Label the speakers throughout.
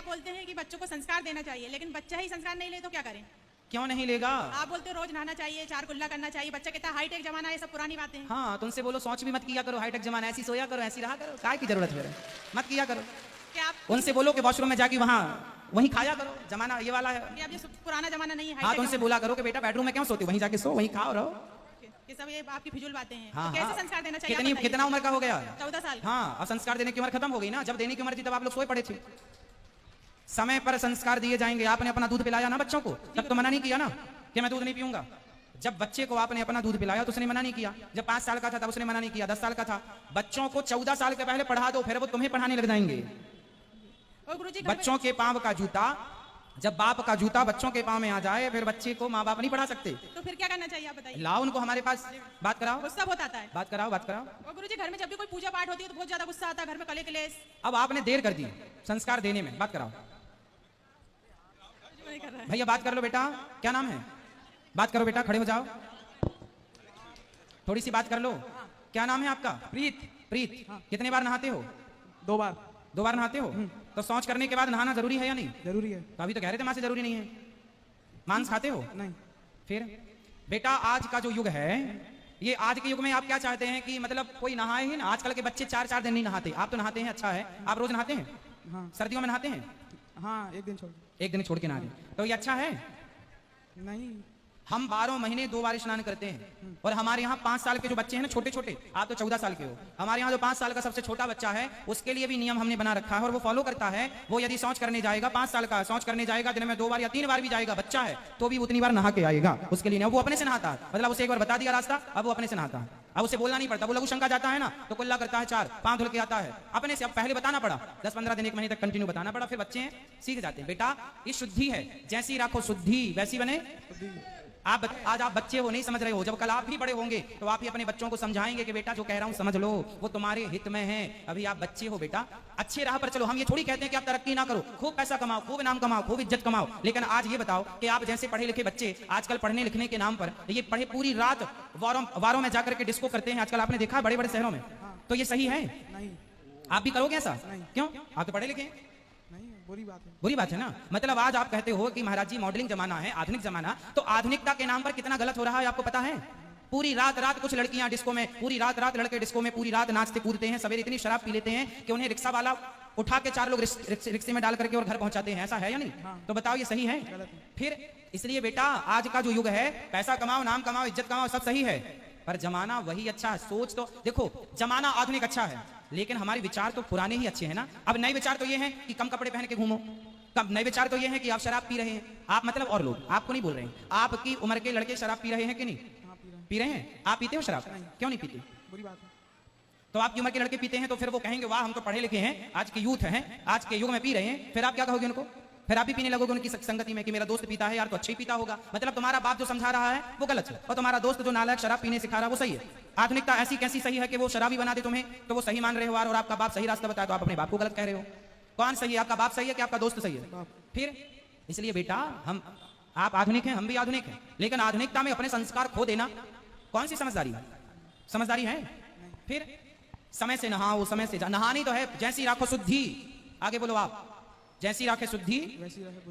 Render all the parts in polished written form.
Speaker 1: आप बोलते हैं कि बच्चों को संस्कार देना चाहिए, लेकिन बच्चा ही संस्कार नहीं ले तो क्या करें?
Speaker 2: क्यों नहीं लेगा?
Speaker 1: आप बोलते हो रोज नहाना चाहिए, 4 कुल्ला करना चाहिए, बच्चा कहता है हाईटेक जमाना है, सब पुरानी बातें हैं।
Speaker 2: हाँ, तो उनसे बोलो शौच भी मत किया करो, हाईटेक जमाना, ऐसी सोया करो, ऐसी रहा करो, काय की जरूरत है, मत किया करो।
Speaker 1: क्या आप
Speaker 2: उनसे बोलो कि वॉशरूम में जाके वहाँ वहीं खाया करो, जमाना ये वाला है।
Speaker 1: अब ये पुराना जमाना नहीं है।
Speaker 2: हाँ, तो उनसे बोला करो कि बेटा बेडरूम में क्यों सोते हो, वहीं जाके सो, वहीं खाओ रहो।
Speaker 1: ये सब ये आपकी फिजूल बातें हैं।
Speaker 2: हाँ,
Speaker 1: तो कैसे
Speaker 2: हाँ।
Speaker 1: संस्कार देना चाहिए? आप बताइए।
Speaker 2: कितना उम्र का हो गया?
Speaker 1: 14 साल।
Speaker 2: हाँ, अब संस्कार देने की उम्र खत्म हो गई ना, जब देने की उम्र थी तब आप लोग सोए पड़े थे। समय पर संस्कार दिए जाएंगे। आपने अपना दूध पिलाया ना बच्चों को, तब तो मना नहीं किया ना कि मैं दूध नहीं पीऊंगा। जब बच्चे को आपने अपना दूध पिलाया तो उसने मना नहीं किया। जब 5 साल का था तब उसने मना नहीं किया, 10 साल का था। बच्चों को 14 साल के पहले पढ़ा दो, फिर वो तुम्हें पढ़ाने लग जाएंगे।
Speaker 1: और गुरुजी
Speaker 2: बच्चों के पांव का जूता, जब बाप का जूता बच्चों के पांव में आ जाए, फिर बच्चे को माँ बाप नहीं पढ़ा सकते।
Speaker 1: तो फिर क्या करना चाहिए आप बताइए?
Speaker 2: लाओ उनको हमारे पास, बात कराओ।
Speaker 1: गुस्सा बहुत आता है।
Speaker 2: बात कराओ, बात कराओ।
Speaker 1: और गुरुजी घर में जब भी कोई पूजा पाठ होती है तो बहुत ज्यादा गुस्सा आता है, घर में कले कलेश।
Speaker 2: अब आपने देर कर दी संस्कार देने में, बात कराओ।
Speaker 1: नहीं कर रहा है।
Speaker 2: भैया बात कर लो बेटा, क्या नाम है? बात करो बेटा, खड़े हो जाओ, थोड़ी सी बात कर लो। क्या नाम है आपका?
Speaker 3: प्रीत।
Speaker 2: प्रीत। कितने बार नहाते हो?
Speaker 3: 2 बार।
Speaker 2: 2 बार नहाते हो? तो शौच करने के बाद नहाना जरूरी है या नहीं?
Speaker 3: जरूरी है।
Speaker 2: तो अभी तो कह रहे थे मां से जरूरी नहीं है। मांस खाते हो?
Speaker 3: नहीं।
Speaker 2: फिर बेटा आज का जो युग है, ये आज के युग में आप क्या चाहते हैं कि मतलब कोई नहाए ही ना? आजकल के बच्चे 4-4 दिन नहीं नहाते, आप तो नहाते हैं, अच्छा है। आप रोज नहाते हैं?
Speaker 3: हाँ।
Speaker 2: सर्दियों में नहाते हैं?
Speaker 3: हाँ, एक दिन छोड़।
Speaker 2: एक दिन छोड़ के नहाते, तो ये अच्छा है?
Speaker 3: नहीं।
Speaker 2: हम 12 महीने 2 बार स्नान करते हैं। और हमारे यहाँ 5 साल के जो बच्चे हैं ना, छोटे छोटे, आप तो 14 साल के हो, हमारे यहाँ जो 5 साल का सबसे छोटा बच्चा है उसके लिए भी नियम हमने बना रखा है और वो फॉलो करता है। वो यदि शौच करने जाएगा, 5 साल का शौच करने जाएगा, दिन में 2 बार या 3 बार भी जाएगा, बच्चा है तो भी उतनी बार नहा के आएगा। उसके लिए वो अपने से नहाता है, मतलब उसे एक बार बता दिया रास्ता, अब वो अपने से नहाता है। अब उसे बोलना नहीं पड़ता। वो लघु शंका जाता है ना तो कुल्ला करता है 4, 5 धुल के आता है अपने से। अब पहले बताना पड़ा, 10-15 दिन 1 महीने तक कंटिन्यू बताना पड़ा, फिर बच्चे सीख जाते हैं। बेटा ये शुद्धि है, जैसी राखो शुद्धि वैसी बने। आप आज आप बच्चे हो, नहीं समझ रहे हो, जब कल आप भी बड़े होंगे तो आप ही अपने बच्चों को समझाएंगे कि बेटा जो कह रहा हूं समझ लो, वो तुम्हारे हित में है। अभी आप बच्चे हो बेटा, अच्छे राह पर चलो। हम ये थोड़ी कहते हैं कि आप तरक्की ना करो, खूब पैसा कमाओ, खूब नाम कमाओ, खूब इज्जत कमाओ, लेकिन आज ये बताओ कि आप जैसे पढ़े लिखे बच्चे आजकल पढ़ने लिखने के नाम पर ये पढ़े पूरी रात वारों में जाकर के डिस्को करते हैं आजकल, आपने देखा है बड़े बड़े शहरों में। तो ये सही है?
Speaker 3: नहीं।
Speaker 2: आप भी करोगे ऐसा?
Speaker 3: नहीं।
Speaker 2: क्यों? आप तो पढ़े लिखे।
Speaker 3: नहीं, बुरी बात है।
Speaker 2: बुरी बात है ना। मतलब आज आप कहते हो कि महाराज जी मॉडलिंग जमाना है, आधुनिक जमाना, तो आधुनिकता के नाम पर कितना गलत हो रहा है आपको पता है? पूरी रात कुछ लड़कियां डिस्को में, पूरी रात लड़के डिस्को में पूरी रात नाचते कूदते हैं, सवेरे इतनी शराब पी लेते हैं कि उन्हें रिक्शा वाला उठा के 4 लोग रिक्शे में डाल करके और घर पहुंचाते हैं। ऐसा है या नहीं?
Speaker 3: हाँ।
Speaker 2: तो बताओ ये सही है? फिर इसलिए बेटा आज का जो युग है, पैसा कमाओ, नाम कमाओ, इज्जत कमाओ, सब सही है, पर जमाना वही अच्छा है। सोच तो देखो, जमाना आधुनिक अच्छा है लेकिन हमारे विचार तो पुराने ही अच्छे हैं ना। अब नए विचार तो ये हैं कि कम कपड़े पहन के घूमो, कब नए विचार तो ये हैं कि आप शराब पी रहे हैं, आप मतलब और लोग, आपको नहीं बोल रहे हैं, आपकी उम्र के लड़के शराब पी रहे हैं कि नहीं?
Speaker 3: हाँ,
Speaker 2: पी रहे हैं। आप पीते हो शराब? क्यों नहीं पीते?
Speaker 3: बुरी बात है।
Speaker 2: तो आपकी उम्र के लड़के पीते हैं तो फिर वो कहेंगे वाह हम तो पढ़े लिखे हैं, आज के यूथ हैं, आज के युग में पी रहे हैं, फिर आप क्या कहोगे उनको? फिर आप भी पीने लगोगे उनकी संगति में कि मेरा दोस्त पीता है यार तो अच्छा ही पीता होगा। मतलब तुम्हारा बाप जो समझा रहा है वो गलत है और तुम्हारा दोस्त जो नालायक शराब पीने सिखा रहा है वो सही है। आधुनिकता ऐसी कैसी सही है कि वो शराबी बना दे तुम्हें तो वो सही मान रहे हो, और आपका बाप सही रास्ता बताया तो आप अपने बाप को गलत कह रहे हो। कौन सही है? आपका बाप सही है कि आपका दोस्त सही है? फिर इसलिए बेटा आप आधुनिक हैं, हम भी आधुनिक हैं, लेकिन आधुनिकता में अपने संस्कार खो देना कौन सी समझदारी है? समझदारी है? फिर समय से नहाओ, समय से नहानी तो है, जैसी राखो शुद्धि। आगे बोलो आप, जैसी राखे शुद्धि।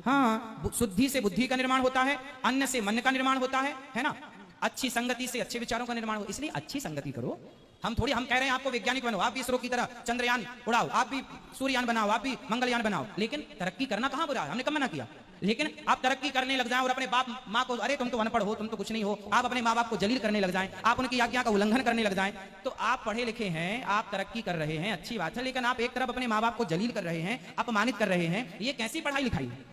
Speaker 2: हाँ, शुद्धि से बुद्धि का निर्माण होता है, अन्न से मन का निर्माण होता है ना। अच्छी संगति से अच्छे विचारों का निर्माण हो, इसलिए अच्छी संगति करो। हम कह रहे हैं आपको वैज्ञानिक बनो, आप भी इसरो की तरह चंद्रयान उड़ाओ, आप भी सूर्ययान बनाओ, आप भी मंगलयान बनाओ, लेकिन तरक्की करना कहां बुरा है? हमने कब मना किया? लेकिन आप तरक्की करने लग जाएं और अपने बाप माँ को, अरे तुम तो अनपढ़ हो, तुम तो कुछ नहीं हो, आप अपने माँ बाप को जलील करने लग जाएं, आप उनकी आज्ञा का उल्लंघन करने लग जाएं, तो आप पढ़े लिखे हैं, आप तरक्की कर रहे हैं, अच्छी बात है, लेकिन आप एक तरफ अपने माँ बाप को जलील कर रहे हैं, अपमानित कर रहे हैं, ये कैसी पढ़ाई लिखाई है?